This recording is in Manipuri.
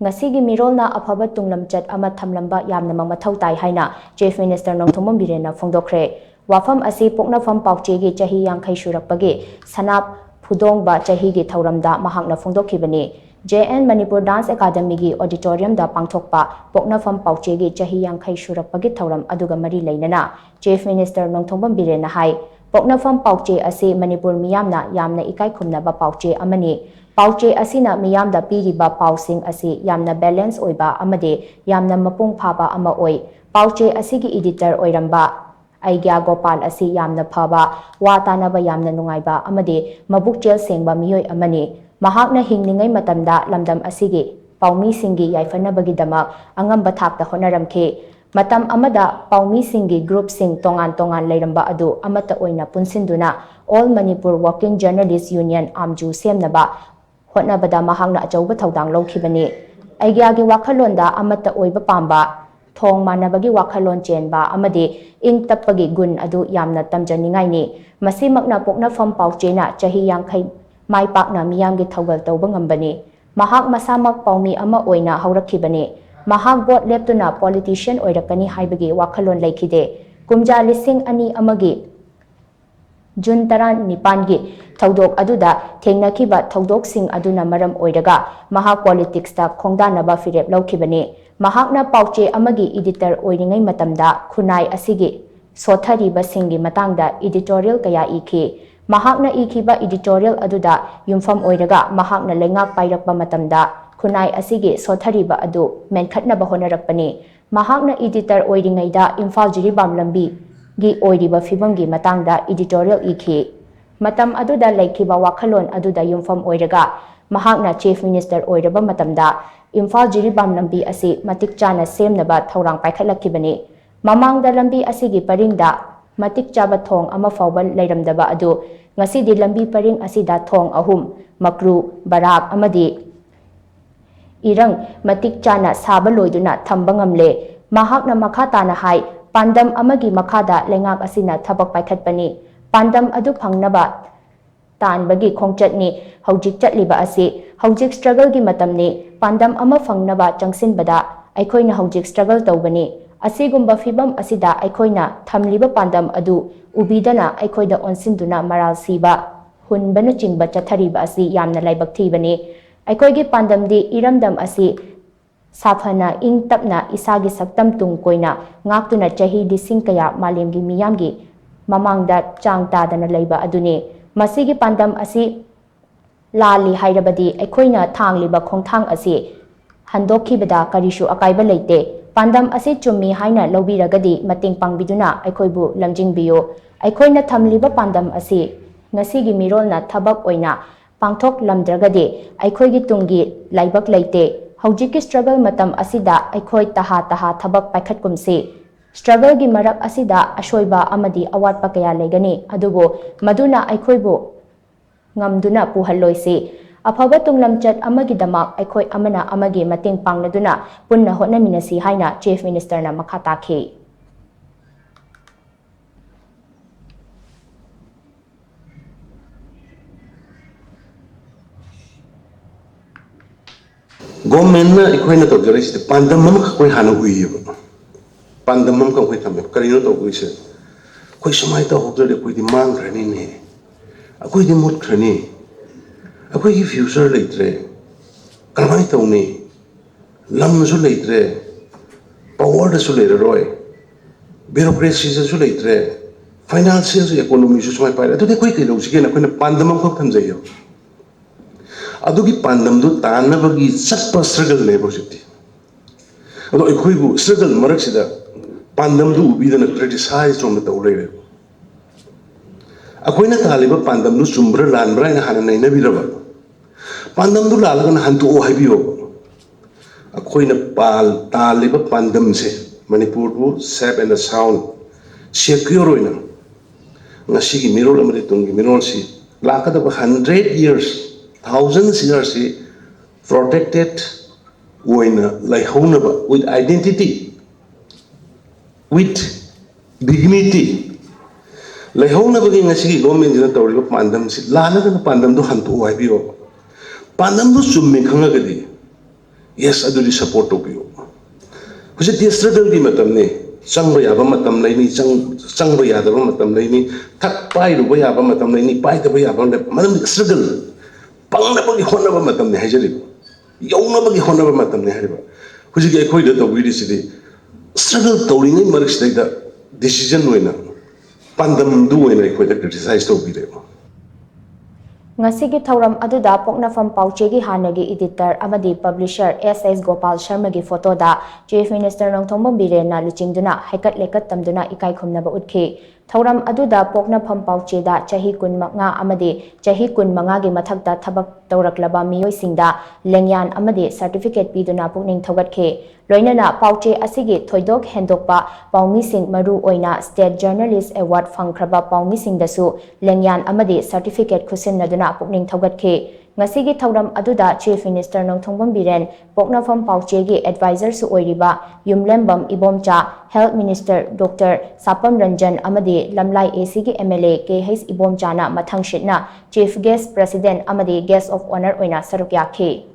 Ngasi gi Meerol na Aphaba Tunglamchat ama Thamlamba Yamnamak Mathou Tai haina Chief Minister Nongthombam Biren na phongdokkhre wafam asi poknafam pauche gi chahi yangkhai surakpagi sanap phudongba chahi gi thauramda mahakna phongdokhibani JN Manipur Dance Academy gi auditorium da pangthokpa poknafam pauche gi chahi yangkhai surakpagi thauram aduga mari leinana Chief Minister Nongthombam Biren na hai poknafam pauche asi Manipur miyamna yamna ikai khumnaba pauche amani pauche asina miyamda piriba pausing asi yamna balance oiba amade yamna mapung phaba ama oi pauche asigi editor oiramba Aigya Gopal asi yamna phaba watanaba yamna nungaiba amade mabuk chel sengba miyoi amani mahakna hingningai matamda lamdam asigi paumi singi yaifanabagi damak angamba thakta honaramkhe matam amada paumi singi group sing tongan leiramba adu amata oina punsinduna All Manipur Working Journalists Union amju semnaba hotnabada mahakna achauba thaudang lawkhibani Aigyagi wakhalonda amata oiba pamba thong manabagi wakhalon chenba amade ing tappagi gun adu yamna tamjaningai ni masimakna poknafam pauchena chahi yangkhai maipakna miyamgi thaugal tauba ngambani mahak masamak paumi ama oina haurakhibani mahak bot leptuna politician oirakani haibagi wakhalon laikhide kumja lising ani amagi June 19 gi thaudok aduda thengnakiba thaudok sing aduna maram oiraga mahak politics ta khongdanaba firep lawkhibani mahakna pauche amagi editor oiringai matamda khunai asigi sothariba singi matangda editorial kaya ikhi mahakna ikhiba editorial aduda yumfam oiraga mahakna lengak pairakpa matamda khunai asigi sothariba adu menkhatnaba honarakpani mahakna editor oiringaida Imphal Jiribam lambi gi oiriba fibamgi matangda editorial ikhi matam aduda laikhiba wakhalon aduda yumfam oiraga mahakna Chief Minister oiraba matamda Imphal Jiribam lambi asi matik chana semnaba thaurang paikhatlakibani mamangda lambi asigi paringda matik chaba thong ama fawba leiramdaba adu ngasi di lambi paring asida thong ahum makru barak amadi irang matik chana saba loiduna thamba ngamle mahakna makhatana hai pandam amagi makhada lengak asina thabak paikhatpani pandam adu phangnaba tanbagi khongchatni haujik chatliba asi haujik struggle gi matamni pandam ama phangnaba changsinbada aikoina haujik struggle tawbani asigumba fibam asida aikoina thamliba pandam adu ubidana aikoida onsinduna maral siba hunbana chingba chathariba asi yamna laibak thibani aikoigi pandamdi iramdam asi Safana ing tapna isagi saktam tung koina ngaktuna chahi dising kaya malemgi miyamgi mamangda changtadana leiba aduni masigi pandam asi lali hairabadi aikoina thangliba khongthang asi handokhibada karishu akaiba leite pandam asi chummi haina lobiragadi mating pangbiduna aikoibu lamjingbiyo aikoina thamliba pandam asi ngasigi Meerol na thabak oina pangthok lamdragadi aikoigi tungi laibak leite Haujiki struggle matam asida aikoi taha thabak paikhat kumsi struggle gi marak asida ashoiba amadi awat pakaya legani adubo maduna aikoibo ngamduna puhalloisi Aphaba Tunglamchat amagi damak aikoi amana amagi mating pangnaduna punna hotnaminasi haina Chief Minister na makhatakhi Government na ikoina to jare si pandam mam koi hana hui pandam mam koi thambe karino to koi se koi samai ta hokre koi di mang rani ne akoi di mut khrani akoi gi future leitre kamai to ne lam su leitre power su leire roi bureaucracy su leitre financial economy su samai pa to de koi lo si ke na koi pandam mam ko thamjai yo adugi pandam du tanabagi satpa struggle ne bositi ado ikhoibu struggle maraksida pandam du ubidana criticize from the awre akoina taliba pandam du sumbra lanbra ina hana naina biraba pandam du lalagan hantu o habiyo akoina pal taliba pandam se manipur bu safe and sound secure oina ngasi gi Meerol amri tungi Meerol si lakada 100 years thousands years protected with identity, with dignity. Government pandam si pandam do hantu pandam do summi khangagadi yes adudi support to you huje the struggle gi matam ne changba ya ba matam lai ni changba ya da ba matam lai ni thak pai ru ba ya ba matam lai ni pai da ba ya ba madam struggle pang na ba gi hona ba matam ne hajali yauna ba gi hona ba matam ne hariba huje ge khoi da to wi si de struggle to ri ngai marik stai da decision noina pandam du oina khoi da criticize to bi de Ngasi ki thauram aduda poknafam pauchegi hanagi editor amadi publisher SS Gopal Sharma gi photo da Chief Minister Nongthombam Biren na luchingduna haikat lekat tamduna ikai khumnaba utkhi thauram aduda poknafam pauche da chahi kun manga amadi chahi kun manga gi mathakta thabak tawraklaba miyoi singda lengyan amadi certificate piduna pukning thogatkhe loinana pauche asigi thoidok hendokpa paumi sing maru oina State Journalist Award phangkhraba paumi singdasu lengyan amadi certificate khusin naduna pukning thogatkhe ngasigi thauram aduda Chief Minister Nongthombam Biren poknafam pauchegi advisor su oiriba Yumlembam Ibomcha Health Minister Dr. Sapam Ranjan amadi Lamlai AC gi MLA KH Ibomcha na mathang shitna Chief Guest President amadi Guest of Honor oina saruk yakhe